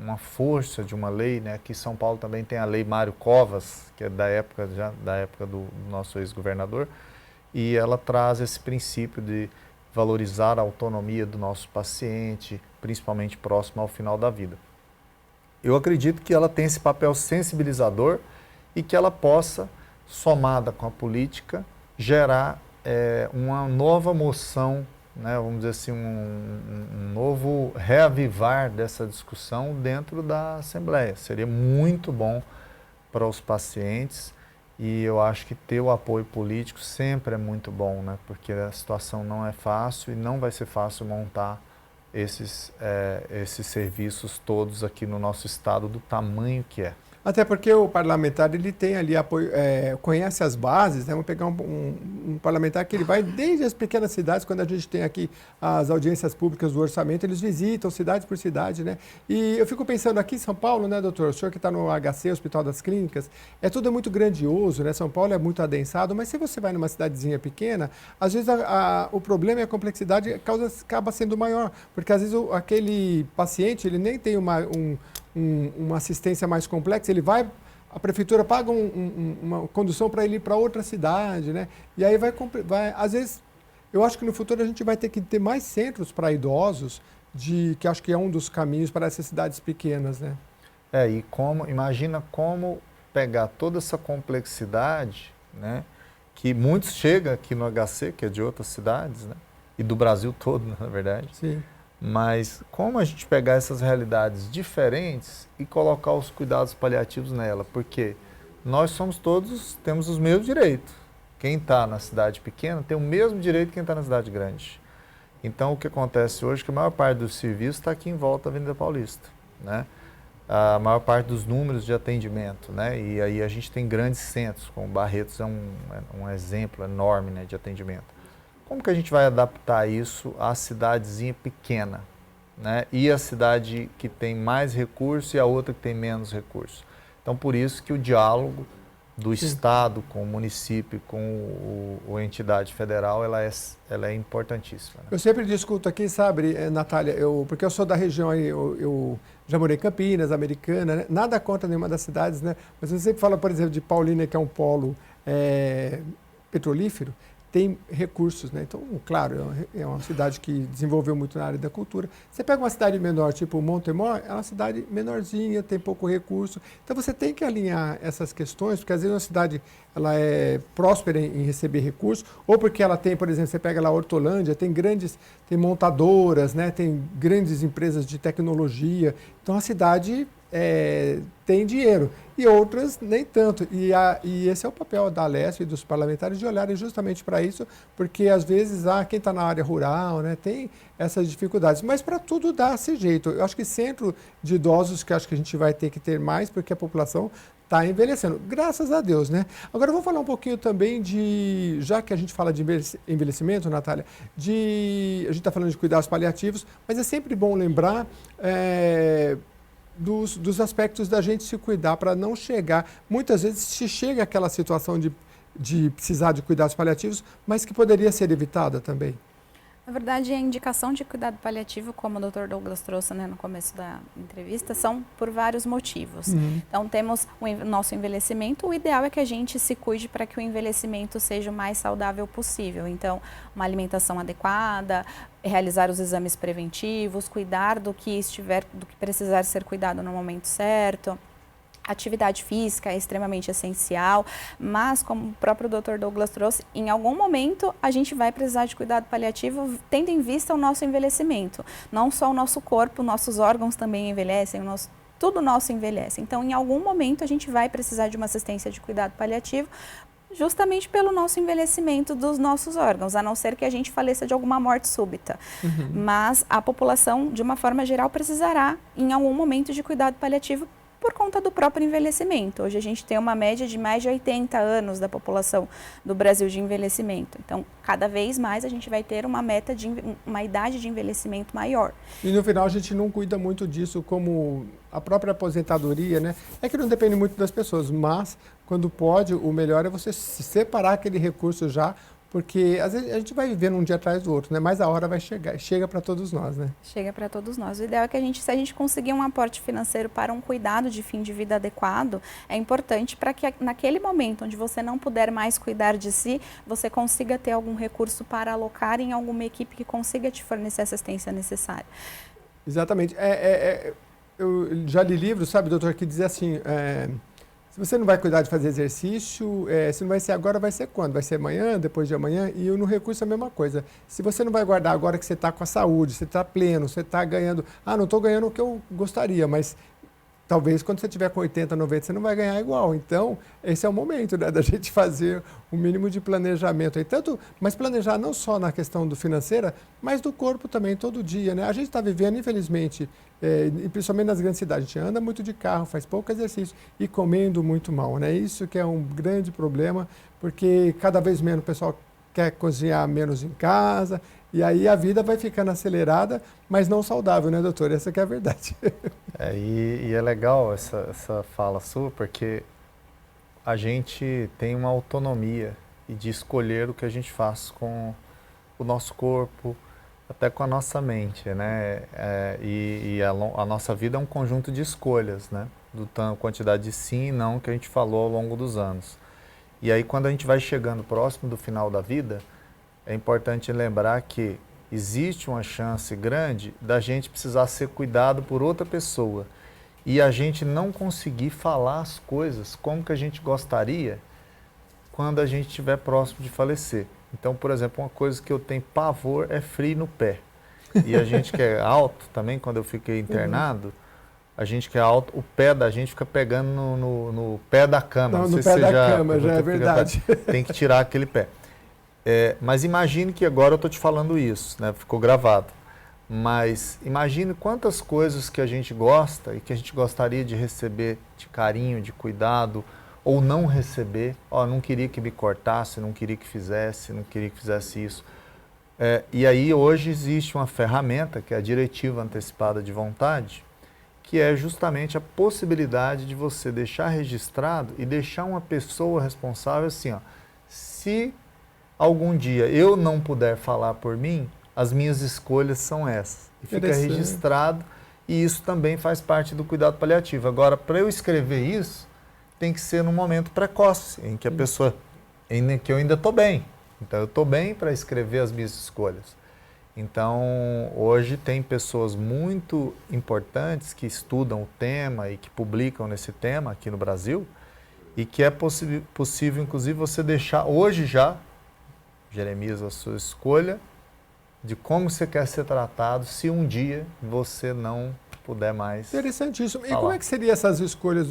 uma força de uma lei, né, aqui em São Paulo também tem a Lei Mário Covas, que é da época do nosso ex-governador, e ela traz esse princípio de valorizar a autonomia do nosso paciente, principalmente próximo ao final da vida. Eu acredito que ela tem esse papel sensibilizador e que ela possa, somada com a política, gerar uma nova moção, né, vamos dizer assim, um novo reavivar dessa discussão dentro da Assembleia. Seria muito bom para os pacientes e eu acho que ter o apoio político sempre é muito bom, né, porque a situação não é fácil e não vai ser fácil montar esses serviços todos aqui no nosso estado do tamanho que é. Até porque o parlamentar ele tem ali apoio, conhece as bases, né? Vamos pegar um parlamentar que ele vai desde as pequenas cidades, quando a gente tem aqui as audiências públicas do orçamento, eles visitam cidade por cidade, né? E eu fico pensando aqui em São Paulo, né, doutor? O senhor que está no HC, Hospital das Clínicas, tudo muito grandioso, né? São Paulo é muito adensado, mas se você vai numa cidadezinha pequena, às vezes o problema e a complexidade acaba sendo maior, porque às vezes aquele paciente ele nem tem uma assistência mais complexa, a prefeitura paga uma condução para ele ir para outra cidade, né? E aí às vezes, eu acho que no futuro a gente vai ter que ter mais centros para idosos, que acho que é um dos caminhos para essas cidades pequenas, né? Imagina como pegar toda essa complexidade, né? Que muitos chegam aqui no HC, que é de outras cidades, né? E do Brasil todo, na verdade. Sim. Mas como a gente pegar essas realidades diferentes e colocar os cuidados paliativos nela? Porque nós temos os mesmos direitos. Quem está na cidade pequena tem o mesmo direito que quem está na cidade grande. Então, o que acontece hoje é que a maior parte dos serviços está aqui em volta da Avenida Paulista, né? A maior parte dos números de atendimento, né? E aí a gente tem grandes centros, como Barretos é um exemplo enorme, né, de atendimento. Como que a gente vai adaptar isso à cidadezinha pequena, né? E a cidade que tem mais recursos e a outra que tem menos recursos? Então, por isso que o diálogo do Sim. Estado com o município, com a entidade federal, ela é importantíssima, né? Eu sempre discuto aqui, sabe, Natália, porque eu sou da região aí, eu já morei em Campinas, Americana, né? Nada contra nenhuma das cidades, né? Mas eu sempre falo, por exemplo, de Paulínia, que é um polo petrolífero, tem recursos, né? Então, claro, é uma cidade que desenvolveu muito na área da cultura. Você pega uma cidade menor, tipo Montemor, é uma cidade menorzinha, tem pouco recurso. Então, você tem que alinhar essas questões, porque às vezes uma cidade ela é próspera em receber recursos, ou porque ela tem, por exemplo, você pega lá Hortolândia, tem montadoras, né? Tem grandes empresas de tecnologia. Então, a cidade tem dinheiro e outras nem tanto. E esse é o papel da Alesp e dos parlamentares de olharem justamente para isso, porque às vezes quem está na área rural, né, tem essas dificuldades. Mas para tudo dá-se jeito. Eu acho que centro de idosos, que acho que a gente vai ter que ter mais, porque a população está envelhecendo, graças a Deus, né? Agora eu vou falar um pouquinho também já que a gente fala de envelhecimento, Natália, a gente está falando de cuidados paliativos, mas é sempre bom lembrar dos aspectos da gente se cuidar para não chegar. Muitas vezes se chega àquela situação de precisar de cuidados paliativos, mas que poderia ser evitada também. Na verdade, a indicação de cuidado paliativo, como o Dr. Douglas trouxe, né, no começo da entrevista, são por vários motivos. Então, temos o nosso envelhecimento. O ideal é que a gente se cuide para que o envelhecimento seja o mais saudável possível. Então, uma alimentação adequada, realizar os exames preventivos, cuidar do que precisar ser cuidado no momento certo. Atividade física é extremamente essencial, mas como o próprio Dr. Douglas trouxe, em algum momento a gente vai precisar de cuidado paliativo, tendo em vista o nosso envelhecimento. Não só o nosso corpo, nossos órgãos também envelhecem, tudo nosso envelhece. Então, em algum momento a gente vai precisar de uma assistência de cuidado paliativo, justamente pelo nosso envelhecimento dos nossos órgãos, a não ser que a gente faleça de alguma morte súbita. Mas a população, de uma forma geral, precisará, em algum momento, de cuidado paliativo por conta do próprio envelhecimento. Hoje a gente tem uma média de mais de 80 anos da população do Brasil de envelhecimento. Então, cada vez mais a gente vai ter uma idade de envelhecimento maior. E no final a gente não cuida muito disso, como a própria aposentadoria, né? É que não depende muito das pessoas, mas quando pode, o melhor é você separar aquele recurso já porque às vezes a gente vai vivendo um dia atrás do outro, né? Mas a hora vai chegar, chega para todos nós, né? Chega para todos nós. O ideal é que se a gente conseguir um aporte financeiro para um cuidado de fim de vida adequado, é importante para que naquele momento onde você não puder mais cuidar de si, você consiga ter algum recurso para alocar em alguma equipe que consiga te fornecer a assistência necessária. Exatamente. Eu já li livros, sabe, doutor, que diz assim, se você não vai cuidar de fazer exercício, se não vai ser agora, vai ser quando? Vai ser amanhã, depois de amanhã? E no recurso é a mesma coisa. Se você não vai guardar agora que você está com a saúde, você está pleno, você está ganhando... não estou ganhando o que eu gostaria, mas talvez quando você tiver com 80, 90, você não vai ganhar igual. Então, esse é o momento, né, da gente fazer o mínimo de planejamento. E mas planejar não só na questão do financeira, mas do corpo também, todo dia, né? A gente está vivendo, infelizmente, e principalmente nas grandes cidades, a gente anda muito de carro, faz pouco exercício e comendo muito mal, né? Isso que é um grande problema, porque cada vez menos o pessoal quer cozinhar menos em casa, e aí a vida vai ficando acelerada, mas não saudável, né, doutor? Essa que é a verdade. E é legal essa fala sua, porque a gente tem uma autonomia e de escolher o que a gente faz com o nosso corpo, até com a nossa mente, né? A nossa vida é um conjunto de escolhas, né? Quantidade de sim e não que a gente falou ao longo dos anos. E aí, quando a gente vai chegando próximo do final da vida, é importante lembrar que existe uma chance grande da gente precisar ser cuidado por outra pessoa e a gente não conseguir falar as coisas como que a gente gostaria quando a gente estiver próximo de falecer. Então, por exemplo, uma coisa que eu tenho pavor é frio no pé. E a gente que é alto também, quando eu fiquei internado, a gente que é alto, o pé da gente fica pegando no pé da cama. Não, no pé da cama, já é verdade. Tem que tirar aquele pé. Mas imagine que agora eu estou te falando isso, né? Ficou gravado. Mas imagine quantas coisas que a gente gosta e que a gente gostaria de receber de carinho, de cuidado, ou não receber. Não queria que me cortasse, não queria que fizesse, não queria que fizesse isso. E aí hoje existe uma ferramenta, que é a Diretiva Antecipada de Vontade, que é justamente a possibilidade de você deixar registrado e deixar uma pessoa responsável assim, se algum dia eu não puder falar por mim, as minhas escolhas são essas. E fica registrado, e isso também faz parte do cuidado paliativo. Agora, para eu escrever isso, tem que ser num momento precoce, em que a pessoa, que eu ainda estou bem. Então, eu estou bem para escrever as minhas escolhas. Então, hoje tem pessoas muito importantes que estudam o tema e que publicam nesse tema aqui no Brasil, e que é possível, inclusive, você deixar hoje já, Jeremias, a sua escolha de como você quer ser tratado se um dia você não puder mais. Interessantíssimo. falar. E como é que seriam essas escolhas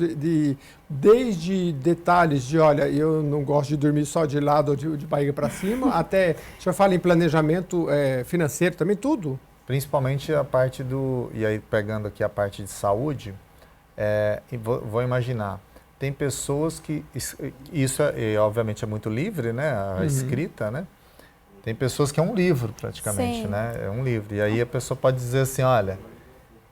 desde detalhes de, olha, eu não gosto de dormir só de lado ou de barriga para cima, até, o senhor fala em planejamento financeiro também, tudo? Principalmente a parte e aí pegando aqui a parte de saúde, vou imaginar, tem pessoas que, isso obviamente é muito livre, né, a escrita, né? Tem pessoas que é um livro praticamente, Sim. né? É um livro. E aí a pessoa pode dizer assim, olha,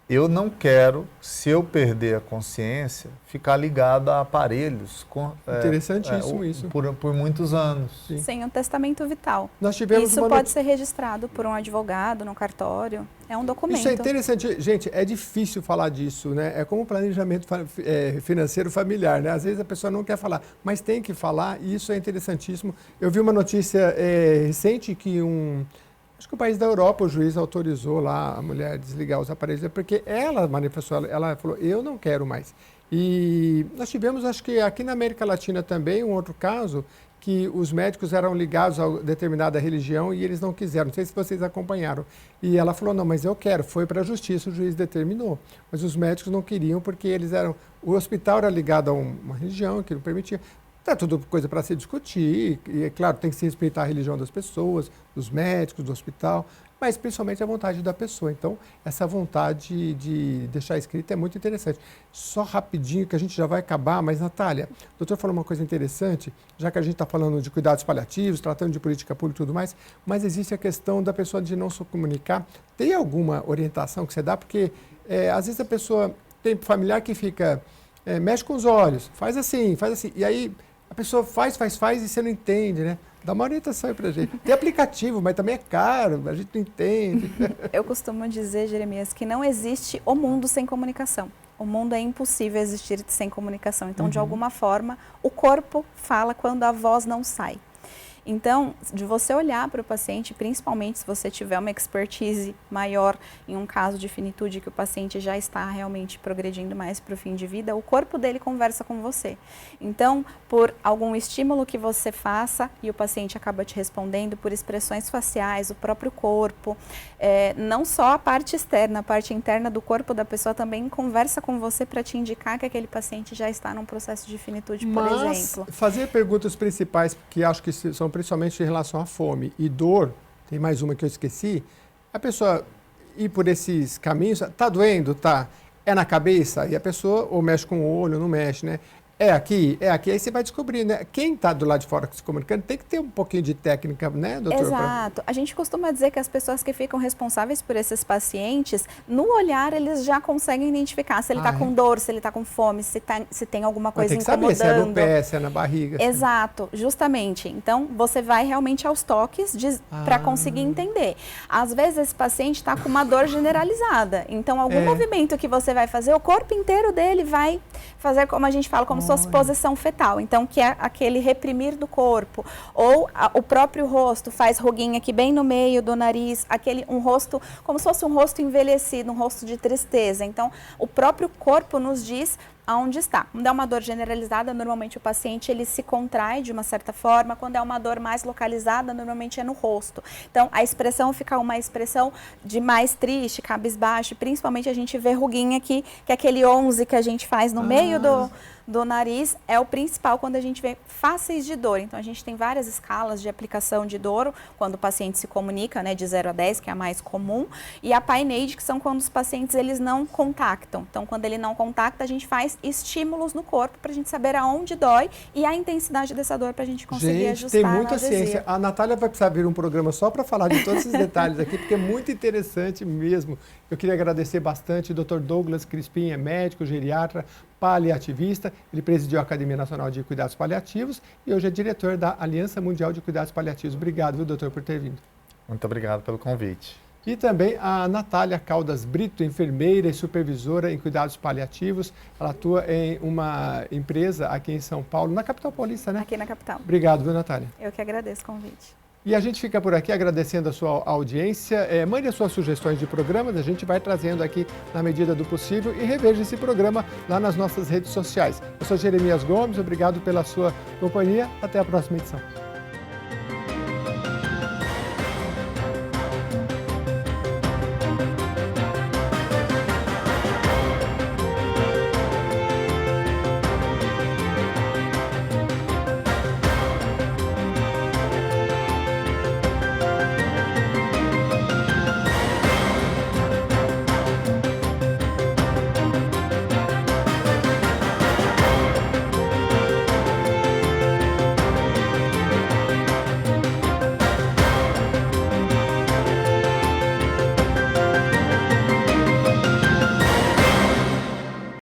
eu não quero, se eu perder a consciência, ficar ligado a aparelhos. Interessantíssimo isso. Por muitos anos. Sim. Sem um testamento vital. Nós tivemos Isso pode ser registrado por um advogado no cartório. É um documento. Isso é interessante. Gente, é difícil falar disso, né? É como planejamento financeiro familiar, né? Às vezes a pessoa não quer falar, mas tem que falar e isso é interessantíssimo. Eu vi uma notícia recente que acho que o país da Europa, o juiz autorizou lá a mulher desligar os aparelhos, porque ela manifestou, ela falou, eu não quero mais. E nós tivemos, acho que aqui na América Latina também, um outro caso, que os médicos eram ligados a determinada religião e eles não quiseram. Não sei se vocês acompanharam. E ela falou, não, mas eu quero. Foi para a justiça, o juiz determinou. Mas os médicos não queriam porque eles eram... O hospital era ligado a uma religião que não permitia. Tá tudo coisa para se discutir, e é claro, tem que se respeitar a religião das pessoas, dos médicos, do hospital, mas principalmente a vontade da pessoa. Então, essa vontade de deixar escrito é muito interessante. Só rapidinho, que a gente já vai acabar, mas Natália, o doutor falou uma coisa interessante, já que a gente está falando de cuidados paliativos, tratando de política pública e tudo mais, mas existe a questão da pessoa de não se comunicar. Tem alguma orientação que você dá? Porque, às vezes, a pessoa tem familiar que fica, mexe com os olhos, faz assim, e aí... A pessoa faz e você não entende, né? Dá uma orientação aí pra gente. Tem aplicativo, mas também é caro, a gente não entende. Eu costumo dizer, Jeremias, que não existe o mundo sem comunicação. O mundo é impossível existir sem comunicação. Então, de alguma forma, o corpo fala quando a voz não sai. Então, de você olhar para o paciente, principalmente se você tiver uma expertise maior em um caso de finitude que o paciente já está realmente progredindo mais para o fim de vida, o corpo dele conversa com você. Então, por algum estímulo que você faça e o paciente acaba te respondendo por expressões faciais, o próprio corpo, não só a parte externa, a parte interna do corpo da pessoa também conversa com você para te indicar que aquele paciente já está num processo de finitude, por exemplo. Fazer perguntas principais, que acho que são principalmente em relação à fome e dor, tem mais uma que eu esqueci, a pessoa ir por esses caminhos, tá doendo, tá? É na cabeça, e a pessoa ou mexe com o olho, ou não mexe, né? É aqui, aí você vai descobrir, né? Quem está do lado de fora se comunicando tem que ter um pouquinho de técnica, né, doutor? Exato. A gente costuma dizer que as pessoas que ficam responsáveis por esses pacientes, no olhar eles já conseguem identificar se ele está com dor, se ele está com fome, se tem alguma coisa incomodando. Tem que saber se é no pé, se é na barriga. Exato, justamente. Então, você vai realmente aos toques para conseguir entender. Às vezes, esse paciente está com uma dor generalizada. Então, algum movimento que você vai fazer, o corpo inteiro dele vai fazer, como a gente fala, como se fosse posição fetal. Então, que é aquele reprimir do corpo. Ou o próprio rosto faz ruguinha aqui bem no meio do nariz, um rosto, como se fosse um rosto envelhecido, um rosto de tristeza. Então, o próprio corpo nos diz aonde está. Quando é uma dor generalizada, normalmente o paciente ele se contrai de uma certa forma. Quando é uma dor mais localizada, normalmente é no rosto. Então, a expressão fica uma expressão de mais triste, cabisbaixo. Principalmente a gente vê ruguinha aqui, que é aquele 11 que a gente faz no meio do nariz, é o principal quando a gente vê fáceis de dor. Então, a gente tem várias escalas de aplicação de dor, quando o paciente se comunica, né, de 0 a 10, que é a mais comum, e a PAINADE, que são quando os pacientes eles não contactam. Então, quando ele não contacta, a gente faz estímulos no corpo para a gente saber aonde dói e a intensidade dessa dor para a gente conseguir ajustar. Tem muita ciência. A Natália vai precisar vir um programa só para falar de todos esses detalhes aqui, porque é muito interessante mesmo. Eu queria agradecer bastante o Dr. Douglas Crispim, é médico, geriatra, paliativista, ele presidiu a Academia Nacional de Cuidados Paliativos e hoje é diretor da Aliança Mundial de Cuidados Paliativos. Obrigado, viu, doutor, por ter vindo. Muito obrigado pelo convite. E também a Natália Caldas Brito, enfermeira e supervisora em cuidados paliativos. Ela atua em uma empresa aqui em São Paulo, na capital paulista, né? Aqui na capital. Obrigado, viu, Natália? Eu que agradeço o convite. E a gente fica por aqui agradecendo a sua audiência. Mande as suas sugestões de programas, a gente vai trazendo aqui na medida do possível e reveja esse programa lá nas nossas redes sociais. Eu sou Jeremias Gomes, obrigado pela sua companhia. Até a próxima edição.